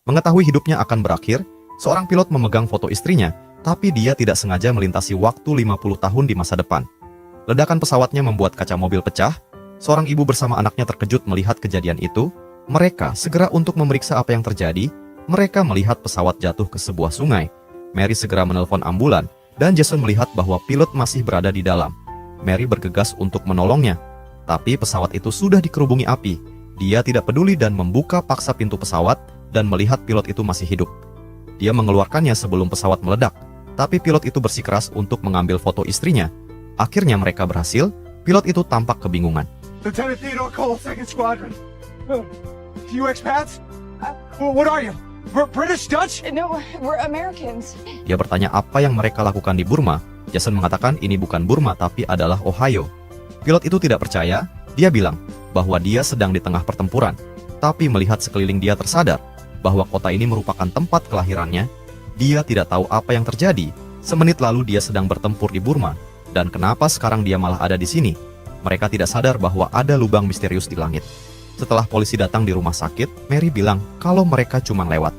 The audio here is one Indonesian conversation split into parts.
Mengetahui hidupnya akan berakhir, seorang pilot memegang foto istrinya, tapi dia tidak sengaja melintasi waktu 50 tahun di masa depan. Ledakan pesawatnya membuat kaca mobil pecah. Seorang ibu bersama anaknya terkejut melihat kejadian itu. Mereka segera untuk memeriksa apa yang terjadi. Mereka melihat pesawat jatuh ke sebuah sungai. Mary segera menelpon ambulan, dan Jason melihat bahwa pilot masih berada di dalam. Mary bergegas untuk menolongnya, tapi pesawat itu sudah dikerubungi api. Dia tidak peduli dan membuka paksa pintu pesawat dan melihat pilot itu masih hidup. Dia mengeluarkannya sebelum pesawat meledak, tapi pilot itu bersikeras untuk mengambil foto istrinya. Akhirnya mereka berhasil. Pilot itu tampak kebingungan. Lieutenant Theodore Cole, 2nd Squadron. You expats? What are you? British, Dutch? No, we're Americans. Dia bertanya apa yang mereka lakukan di Burma. Jason mengatakan ini bukan Burma tapi adalah Ohio. Pilot itu tidak percaya. Dia bilang bahwa dia sedang di tengah pertempuran, tapi melihat sekeliling dia tersadar bahwa kota ini merupakan tempat kelahirannya. Dia tidak tahu apa yang terjadi. Semenit lalu dia sedang bertempur di Burma, dan kenapa sekarang dia malah ada di sini? Mereka tidak sadar bahwa ada lubang misterius di langit. Setelah polisi datang di rumah sakit, Mary bilang kalau mereka cuma lewat.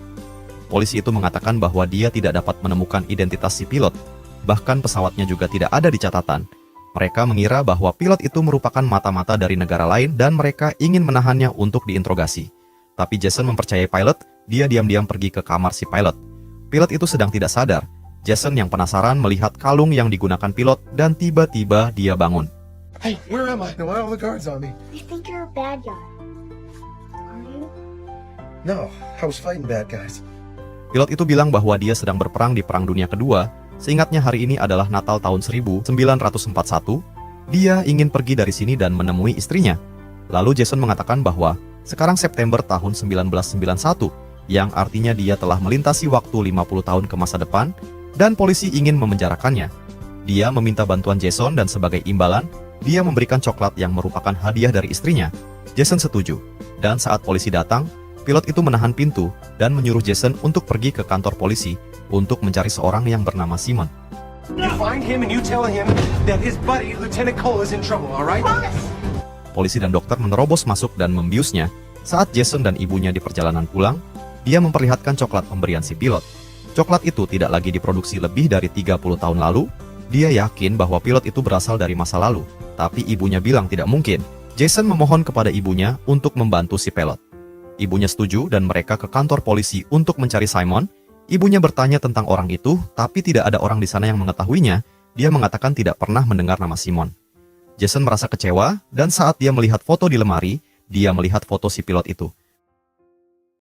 Polisi itu mengatakan bahwa dia tidak dapat menemukan identitas si pilot. Bahkan pesawatnya juga tidak ada di catatan. Mereka mengira bahwa pilot itu merupakan mata-mata dari negara lain dan mereka ingin menahannya untuk diinterogasi. Tapi Jason mempercayai pilot. Dia diam-diam pergi ke kamar si pilot. Pilot itu sedang tidak sadar. Jason yang penasaran melihat kalung yang digunakan pilot dan tiba-tiba dia bangun. Hey, where am I? Why all the guards on me? I think you're a bad guy. Are you? No, I was fighting bad guys. Pilot itu bilang bahwa dia sedang berperang di Perang Dunia Kedua. Seingatnya hari ini adalah Natal tahun 1941. Dia ingin pergi dari sini dan menemui istrinya. Lalu Jason mengatakan bahwa sekarang September tahun 1991, yang artinya dia telah melintasi waktu 50 tahun ke masa depan, dan polisi ingin memenjarakannya. Dia meminta bantuan Jason dan sebagai imbalan, dia memberikan coklat yang merupakan hadiah dari istrinya. Jason setuju, dan saat polisi datang, pilot itu menahan pintu dan menyuruh Jason untuk pergi ke kantor polisi untuk mencari seorang yang bernama Simon. You find him and you tell him that his buddy, Lieutenant Cole, is in trouble, all right? Polisi dan dokter menerobos masuk dan membiusnya. Saat Jason dan ibunya di perjalanan pulang, dia memperlihatkan coklat pemberian si pilot. Coklat itu tidak lagi diproduksi lebih dari 30 tahun lalu. Dia yakin bahwa pilot itu berasal dari masa lalu, tapi ibunya bilang tidak mungkin. Jason memohon kepada ibunya untuk membantu si pilot. Ibunya setuju dan mereka ke kantor polisi untuk mencari Simon. Ibunya bertanya tentang orang itu, tapi tidak ada orang di sana yang mengetahuinya. Dia mengatakan tidak pernah mendengar nama Simon. Jason merasa kecewa, dan saat dia melihat foto di lemari, dia melihat foto si pilot itu.